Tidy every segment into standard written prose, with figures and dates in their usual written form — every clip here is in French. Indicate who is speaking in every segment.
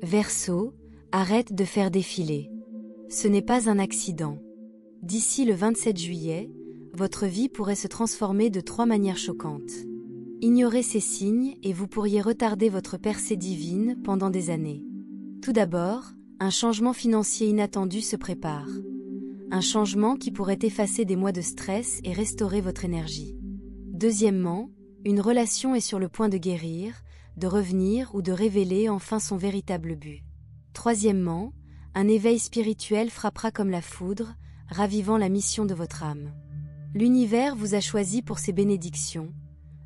Speaker 1: Verseau, arrête de faire défiler. Ce n'est pas un accident. D'ici le 27 juillet, votre vie pourrait se transformer de 3 manières choquantes. Ignorez ces signes et vous pourriez retarder votre percée divine pendant des années. Tout d'abord, un changement financier inattendu se prépare. Un changement qui pourrait effacer des mois de stress et restaurer votre énergie. Deuxièmement, une relation est sur le point de guérir, de revenir ou de révéler enfin son véritable but. Troisièmement, un éveil spirituel frappera comme la foudre, ravivant la mission de votre âme. L'univers vous a choisi pour ses bénédictions,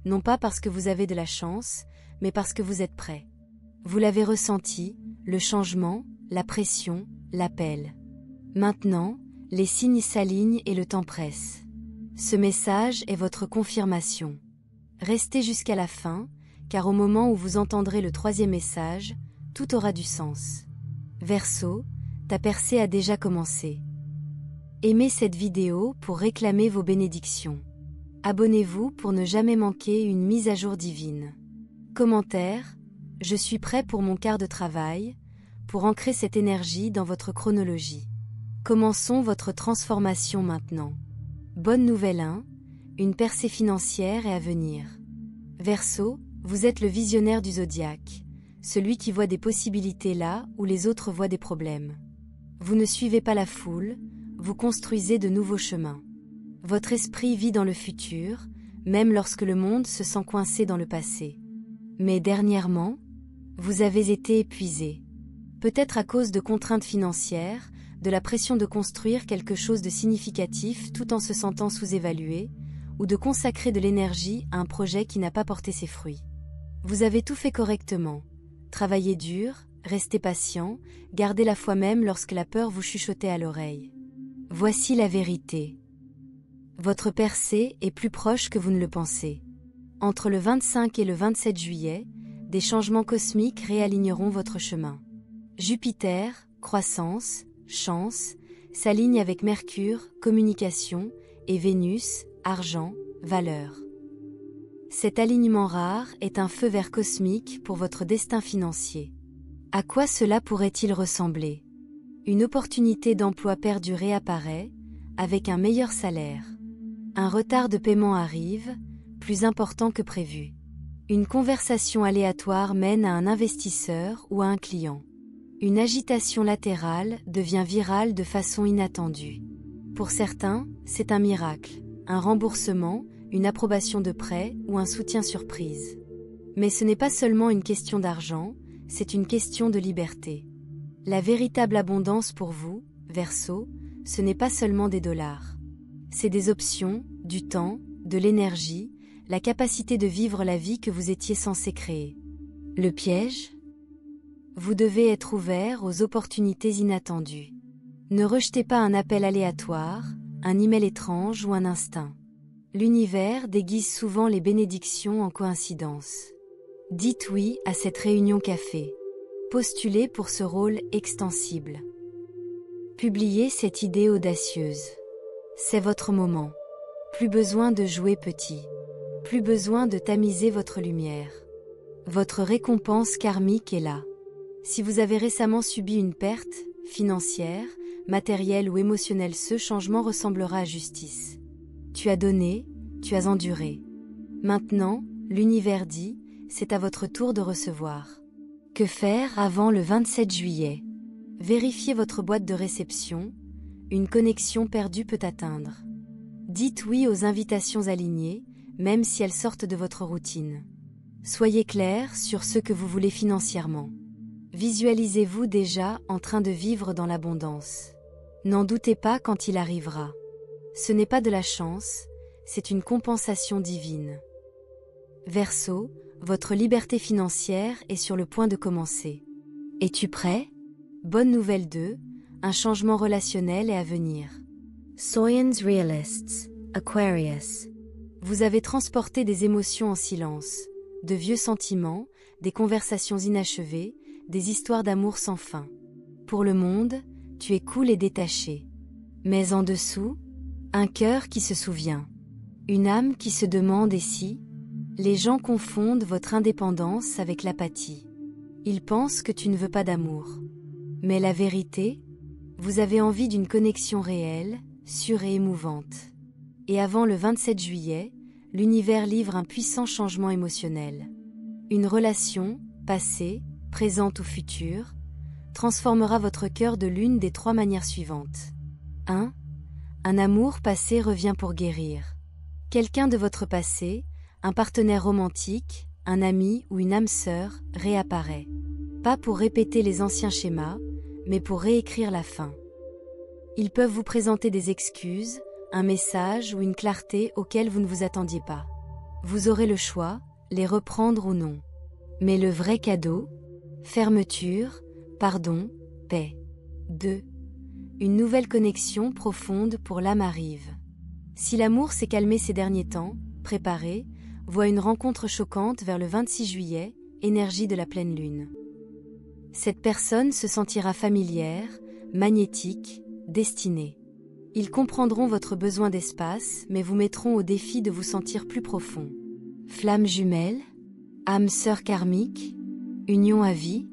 Speaker 1: non pas parce que vous avez de la chance, mais parce que vous êtes prêt. Vous l'avez ressenti, le changement, la pression, l'appel. Maintenant, les signes s'alignent et le temps presse. Ce message est votre confirmation. Restez jusqu'à la fin, car au moment où vous entendrez le 3e message, tout aura du sens. Verseau, ta percée a déjà commencé. Aimez cette vidéo pour réclamer vos bénédictions. Abonnez-vous pour ne jamais manquer une mise à jour divine. Commentaire, je suis prêt pour mon quart de travail, pour ancrer cette énergie dans votre chronologie. Commençons votre transformation maintenant. Bonne nouvelle 1, une percée financière est à venir. Verseau, vous êtes le visionnaire du zodiaque, celui qui voit des possibilités là où les autres voient des problèmes. Vous ne suivez pas la foule, vous construisez de nouveaux chemins. Votre esprit vit dans le futur, même lorsque le monde se sent coincé dans le passé. Mais dernièrement, vous avez été épuisé. Peut-être à cause de contraintes financières, de la pression de construire quelque chose de significatif tout en se sentant sous-évalué, ou de consacrer de l'énergie à un projet qui n'a pas porté ses fruits. Vous avez tout fait correctement. Travaillez dur, restez patient, gardez la foi même lorsque la peur vous chuchotait à l'oreille. Voici la vérité. Votre percée est plus proche que vous ne le pensez. Entre le 25 et le 27 juillet, des changements cosmiques réaligneront votre chemin. Jupiter, croissance, chance, s'aligne avec Mercure, communication, et Vénus, argent, valeur. Cet alignement rare est un feu vert cosmique pour votre destin financier. À quoi cela pourrait-il ressembler? Une opportunité d'emploi perdue réapparaît, avec un meilleur salaire. Un retard de paiement arrive, plus important que prévu. Une conversation aléatoire mène à un investisseur ou à un client. Une agitation latérale devient virale de façon inattendue. Pour certains, c'est un miracle, un remboursement, une approbation de prêt ou un soutien surprise. Mais ce n'est pas seulement une question d'argent, c'est une question de liberté. La véritable abondance pour vous, Verseau, ce n'est pas seulement des dollars. C'est des options, du temps, de l'énergie, la capacité de vivre la vie que vous étiez censé créer. Le piège? Vous devez être ouvert aux opportunités inattendues. Ne rejetez pas un appel aléatoire, un email étrange ou un instinct. L'univers déguise souvent les bénédictions en coïncidence. Dites oui à cette réunion café. Postulez pour ce rôle extensible. Publiez cette idée audacieuse. C'est votre moment. Plus besoin de jouer petit. Plus besoin de tamiser votre lumière. Votre récompense karmique est là. Si vous avez récemment subi une perte, financière, matérielle ou émotionnelle, ce changement ressemblera à justice. Tu as donné, tu as enduré. Maintenant, l'univers dit, c'est à votre tour de recevoir. Que faire avant le 27 juillet? Vérifiez votre boîte de réception, une connexion perdue peut atteindre. Dites oui aux invitations alignées, même si elles sortent de votre routine. Soyez clair sur ce que vous voulez financièrement. Visualisez-vous déjà en train de vivre dans l'abondance. N'en doutez pas quand il arrivera. Ce n'est pas de la chance, c'est une compensation divine. Verseau, votre liberté financière est sur le point de commencer. Es-tu prêt? Bonne nouvelle 2, un changement relationnel est à venir. Science Realists, Aquarius. Vous avez transporté des émotions en silence, de vieux sentiments, des conversations inachevées, des histoires d'amour sans fin. Pour le monde, tu es cool et détaché. Mais en dessous, un cœur qui se souvient. Une âme qui se demande et si? Les gens confondent votre indépendance avec l'apathie. Ils pensent que tu ne veux pas d'amour. Mais la vérité, vous avez envie d'une connexion réelle, sûre et émouvante. Et avant le 27 juillet, l'univers livre un puissant changement émotionnel. Une relation, passée, présente ou future, transformera votre cœur de l'une des 3 manières suivantes. 1. Un amour passé revient pour guérir. Quelqu'un de votre passé, un partenaire romantique, un ami ou une âme sœur, réapparaît. Pas pour répéter les anciens schémas, mais pour réécrire la fin. Ils peuvent vous présenter des excuses, un message ou une clarté auquel vous ne vous attendiez pas. Vous aurez le choix, les reprendre ou non. Mais le vrai cadeau, fermeture, pardon, paix. 2. Une nouvelle connexion profonde pour l'âme arrive. Si l'amour s'est calmé ces derniers temps, préparez, voit une rencontre choquante vers le 26 juillet, énergie de la pleine lune. Cette personne se sentira familière, magnétique, destinée. Ils comprendront votre besoin d'espace, mais vous mettront au défi de vous sentir plus profond. Flamme jumelle, âme sœur karmique, union à vie.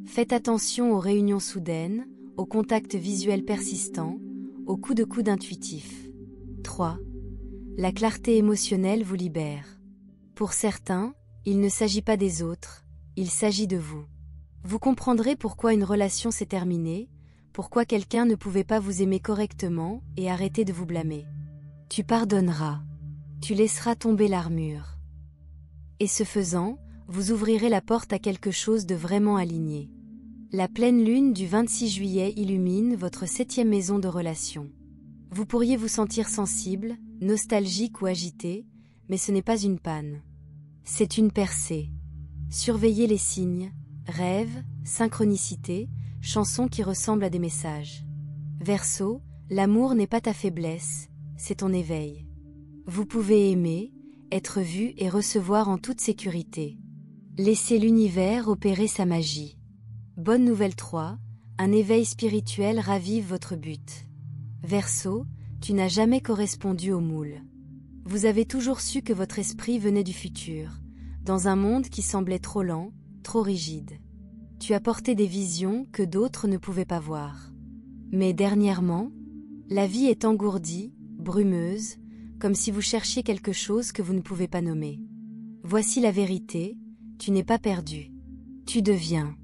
Speaker 1: Faites attention aux réunions soudaines, aux contacts visuels persistants, aux coups de coude intuitifs. 3. La clarté émotionnelle vous libère. Pour certains, il ne s'agit pas des autres, il s'agit de vous. Vous comprendrez pourquoi une relation s'est terminée, pourquoi quelqu'un ne pouvait pas vous aimer correctement et arrêter de vous blâmer. Tu pardonneras. Tu laisseras tomber l'armure. Et ce faisant, vous ouvrirez la porte à quelque chose de vraiment aligné. La pleine lune du 26 juillet illumine votre 7e maison de relation. Vous pourriez vous sentir sensible, nostalgique ou agité, mais ce n'est pas une panne. C'est une percée. Surveillez les signes, rêves, synchronicités, chansons qui ressemblent à des messages. Verseau, l'amour n'est pas ta faiblesse, c'est ton éveil. Vous pouvez aimer, être vu et recevoir en toute sécurité. Laissez l'univers opérer sa magie. Bonne nouvelle 3, un éveil spirituel ravive votre but. Verseau, tu n'as jamais correspondu au moule. Vous avez toujours su que votre esprit venait du futur, dans un monde qui semblait trop lent, trop rigide. Tu as porté des visions que d'autres ne pouvaient pas voir. Mais dernièrement, la vie est engourdie, brumeuse, comme si vous cherchiez quelque chose que vous ne pouvez pas nommer. Voici la vérité, tu n'es pas perdu. Tu deviens.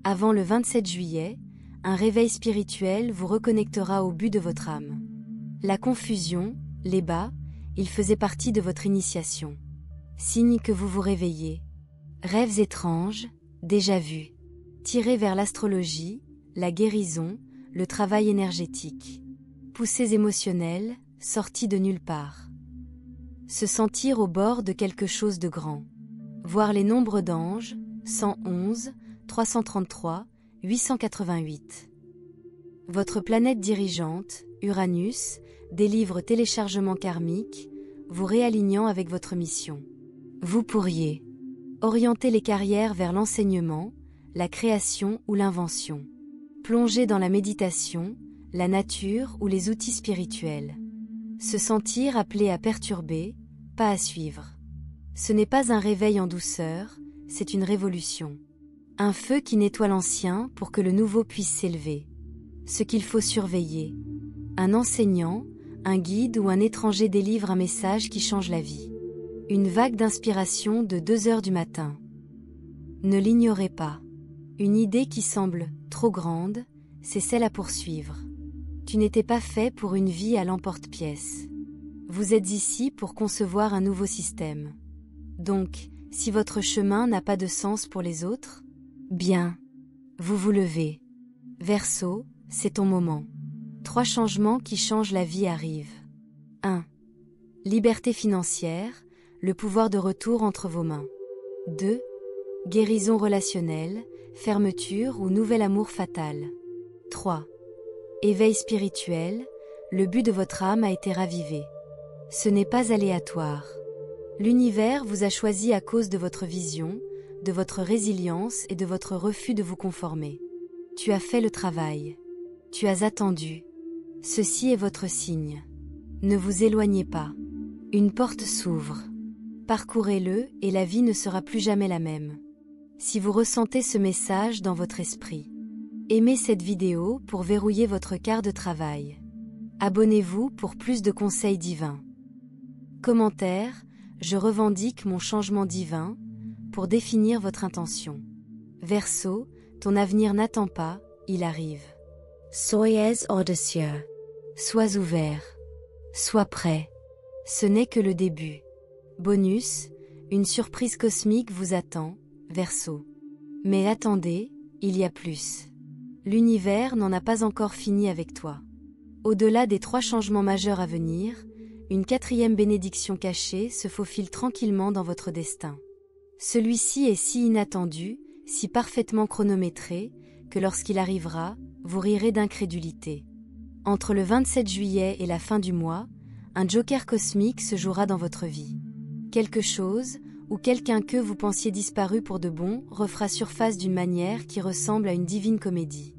Speaker 1: Avant le 27 juillet, un réveil spirituel vous reconnectera au but de votre âme. La confusion, les bas, ils faisaient partie de votre initiation. Signe que vous vous réveillez. Rêves étranges, déjà vus. Tirés vers l'astrologie, la guérison, le travail énergétique. Poussées émotionnelles, sorties de nulle part. Se sentir au bord de quelque chose de grand. Voir les nombres d'anges, 111, 333, 888. Votre planète dirigeante, Uranus, délivre téléchargement karmique, vous réalignant avec votre mission. Vous pourriez orienter les carrières vers l'enseignement, la création ou l'invention. Plonger dans la méditation, la nature ou les outils spirituels. Se sentir appelé à perturber, pas à suivre. Ce n'est pas un réveil en douceur, c'est une révolution. Un feu qui nettoie l'ancien pour que le nouveau puisse s'élever. Ce qu'il faut surveiller. Un enseignant, un guide ou un étranger délivre un message qui change la vie. Une vague d'inspiration de 2 heures du matin. Ne l'ignorez pas. Une idée qui semble trop grande, c'est celle à poursuivre. Tu n'étais pas fait pour une vie à l'emporte-pièce. Vous êtes ici pour concevoir un nouveau système. Donc, si votre chemin n'a pas de sens pour les autres, bien, vous vous levez. Verseau, c'est ton moment. 3 changements qui changent la vie arrivent. 1. Liberté financière, le pouvoir de retour entre vos mains. 2. Guérison relationnelle, fermeture ou nouvel amour fatal. 3. Éveil spirituel, le but de votre âme a été ravivé. Ce n'est pas aléatoire. L'univers vous a choisi à cause de votre vision, de votre résilience et de votre refus de vous conformer. Tu as fait le travail. Tu as attendu. Ceci est votre signe. Ne vous éloignez pas. Une porte s'ouvre. Parcourez-le et la vie ne sera plus jamais la même. si vous ressentez ce message dans votre esprit. Aimez cette vidéo pour verrouiller votre quart de travail. Abonnez-vous pour plus de conseils divins. Commentaire, je revendique mon changement divin pour définir votre intention. Verseau, ton avenir n'attend pas, il arrive. Soyez audacieux. Sois ouvert. Sois prêt. Ce n'est que le début. Bonus, une surprise cosmique vous attend, Verseau. Mais attendez, il y a plus. L'univers n'en a pas encore fini avec toi. Au-delà des 3 changements majeurs à venir, une 4e bénédiction cachée se faufile tranquillement dans votre destin. Celui-ci est si inattendu, si parfaitement chronométré, que lorsqu'il arrivera, vous rirez d'incrédulité. Entre le 27 juillet et la fin du mois, un joker cosmique se jouera dans votre vie. Quelque chose, ou quelqu'un que vous pensiez disparu pour de bon, refera surface d'une manière qui ressemble à une divine comédie.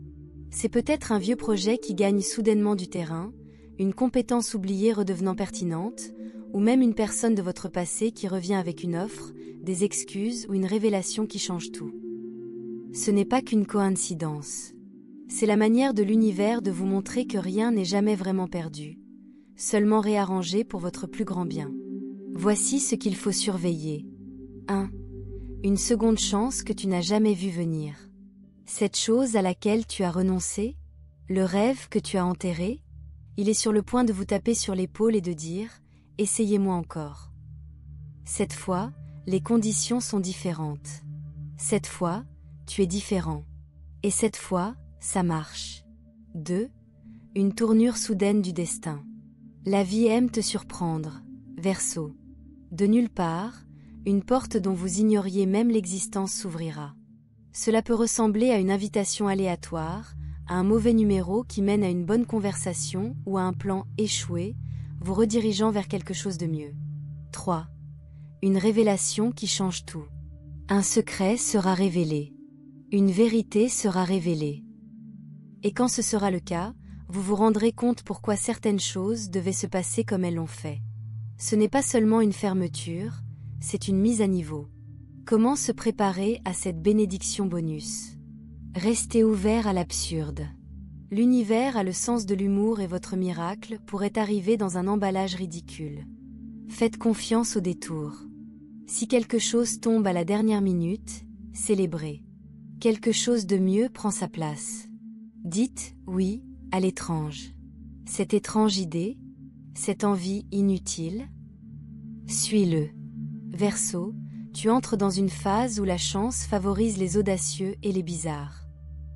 Speaker 1: C'est peut-être un vieux projet qui gagne soudainement du terrain, une compétence oubliée redevenant pertinente, ou même une personne de votre passé qui revient avec une offre, des excuses ou une révélation qui change tout. Ce n'est pas qu'une coïncidence. C'est la manière de l'univers de vous montrer que rien n'est jamais vraiment perdu, seulement réarrangé pour votre plus grand bien. Voici ce qu'il faut surveiller. 1. Une seconde chance que tu n'as jamais vue venir. Cette chose à laquelle tu as renoncé, le rêve que tu as enterré, il est sur le point de vous taper sur l'épaule et de dire « Essayez-moi encore ». Cette fois, les conditions sont différentes. Cette fois, tu es différent. Et cette fois, ça marche. 2. Une tournure soudaine du destin. La vie aime te surprendre, Verseau. De nulle part, une porte dont vous ignoriez même l'existence s'ouvrira. Cela peut ressembler à une invitation aléatoire, à un mauvais numéro qui mène à une bonne conversation ou à un plan échoué, vous redirigeant vers quelque chose de mieux. 3. Une révélation qui change tout. Un secret sera révélé. Une vérité sera révélée. Et quand ce sera le cas, vous vous rendrez compte pourquoi certaines choses devaient se passer comme elles l'ont fait. Ce n'est pas seulement une fermeture, c'est une mise à niveau. Comment se préparer à cette bénédiction bonus? Restez ouvert à l'absurde. L'univers a le sens de l'humour et votre miracle pourrait arriver dans un emballage ridicule. Faites confiance au détour. Si quelque chose tombe à la dernière minute, célébrez. Quelque chose de mieux prend sa place. Dites oui à l'étrange. Cette étrange idée, cette envie inutile, suis-le. Verseau, tu entres dans une phase où la chance favorise les audacieux et les bizarres.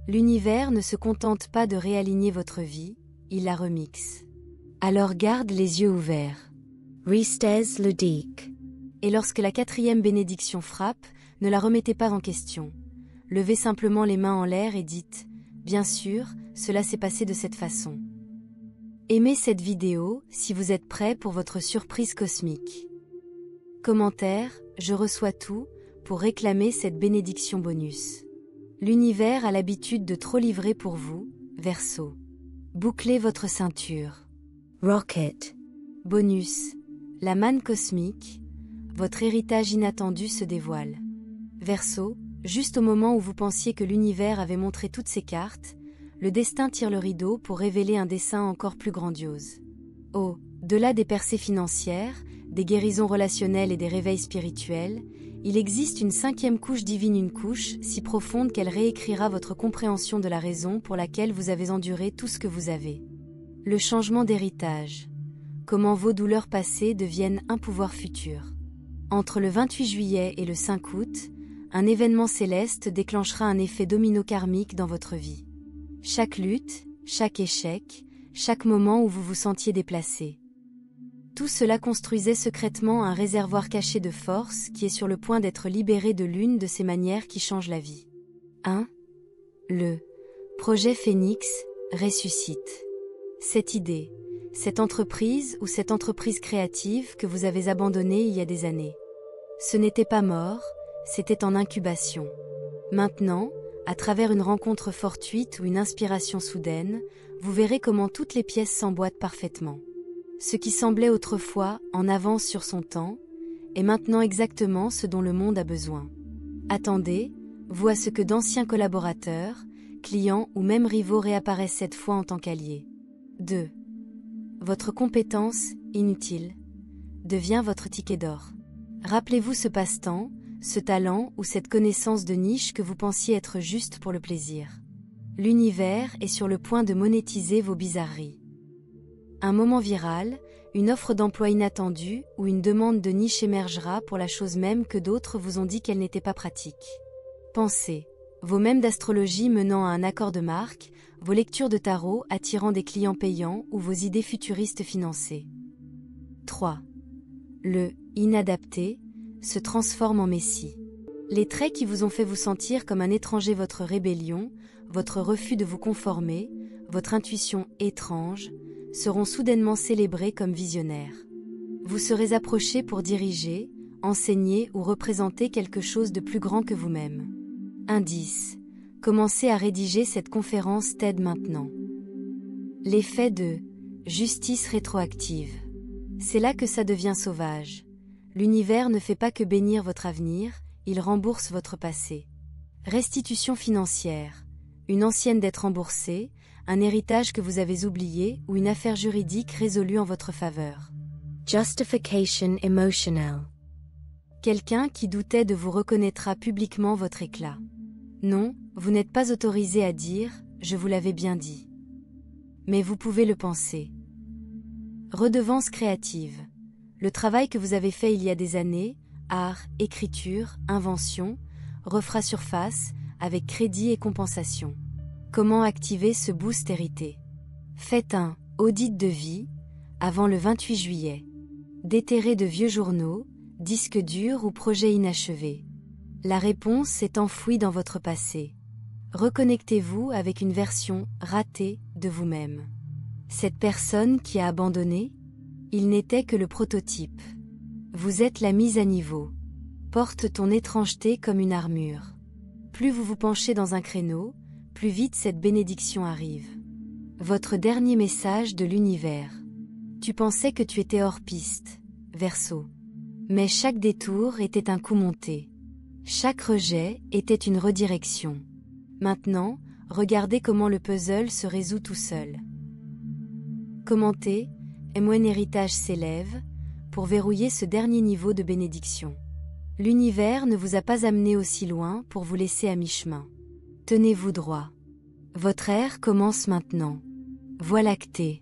Speaker 1: L'univers ne se contente pas de réaligner votre vie, il la remixe. Alors garde les yeux ouverts. Restez ludique. Et lorsque la 4e bénédiction frappe, ne la remettez pas en question. Levez simplement les mains en l'air et dites « Bien sûr, cela s'est passé de cette façon ». Aimez cette vidéo si vous êtes prêt pour votre surprise cosmique. Commentaire, je reçois tout pour réclamer cette bénédiction bonus. L'univers a l'habitude de trop livrer pour vous, Verseau. Bouclez votre ceinture. Rocket. Bonus. La manne cosmique. Votre héritage inattendu se dévoile. Verseau, juste au moment où vous pensiez que l'univers avait montré toutes ses cartes, le destin tire le rideau pour révéler un dessein encore plus grandiose. Au-delà des percées financières, des guérisons relationnelles et des réveils spirituels, il existe une 5e couche divine, une couche si profonde qu'elle réécrira votre compréhension de la raison pour laquelle vous avez enduré tout ce que vous avez. Le changement d'héritage. Comment vos douleurs passées deviennent un pouvoir futur. Entre le 28 juillet et le 5 août, un événement céleste déclenchera un effet domino karmique dans votre vie. Chaque lutte, chaque échec, chaque moment où vous vous sentiez déplacé. Tout cela construisait secrètement un réservoir caché de force qui est sur le point d'être libéré de l'une de ces manières qui changent la vie. 1. Le projet Phénix ressuscite. Cette idée, cette entreprise ou cette entreprise créative que vous avez abandonnée il y a des années. Ce n'était pas mort, c'était en incubation. Maintenant, à travers une rencontre fortuite ou une inspiration soudaine, vous verrez comment toutes les pièces s'emboîtent parfaitement. Ce qui semblait autrefois en avance sur son temps, est maintenant exactement ce dont le monde a besoin. Attendez, Vous à ce que d'anciens collaborateurs, clients ou même rivaux réapparaissent cette fois en tant qu'alliés. 2. Votre compétence, inutile, devient votre ticket d'or. Rappelez-vous ce passe-temps, ce talent ou cette connaissance de niche que vous pensiez être juste pour le plaisir. L'univers est sur le point de monétiser vos bizarreries. Un moment viral, une offre d'emploi inattendue ou une demande de niche émergera pour la chose même que d'autres vous ont dit qu'elle n'était pas pratique. Pensez, vos mèmes d'astrologie menant à un accord de marque, vos lectures de tarot attirant des clients payants ou vos idées futuristes financées. 3. Le « inadapté » se transforme en messie. Les traits qui vous ont fait vous sentir comme un étranger, votre rébellion, votre refus de vous conformer, votre intuition étrange, seront soudainement célébrés comme visionnaires. Vous serez approché pour diriger, enseigner ou représenter quelque chose de plus grand que vous-même. Indice. Commencez à rédiger cette conférence TED maintenant. L'effet de justice rétroactive. C'est là que ça devient sauvage. L'univers ne fait pas que bénir votre avenir, il rembourse votre passé. Restitution financière. Une ancienne dette remboursée, un héritage que vous avez oublié ou une affaire juridique résolue en votre faveur. Justification emotional. Quelqu'un qui doutait de vous reconnaîtra publiquement votre éclat. Non, vous n'êtes pas autorisé à dire « je vous l'avais bien dit ». Mais vous pouvez le penser. Redevance créative. Le travail que vous avez fait il y a des années, art, écriture, invention, refera surface avec crédit et compensation. Comment activer ce boost hérité? Faites un audit de vie avant le 28 juillet. Déterrez de vieux journaux, disques durs ou projets inachevés. La réponse est enfouie dans votre passé. Reconnectez-vous avec une version ratée de vous-même. Cette personne qui a abandonné, il n'était que le prototype. Vous êtes la mise à niveau. Porte ton étrangeté comme une armure. Plus vous vous penchez dans un créneau, plus vite cette bénédiction arrive. Votre dernier message de l'univers. Tu pensais que tu étais hors piste, Verseau. Mais chaque détour était un coup monté. Chaque rejet était une redirection. Maintenant, regardez comment le puzzle se résout tout seul. Commentez, M1 Héritage s'élève, pour verrouiller ce dernier niveau de bénédiction. L'univers ne vous a pas amené aussi loin pour vous laisser à mi-chemin. Tenez-vous droit. Votre ère commence maintenant. Voie lactée.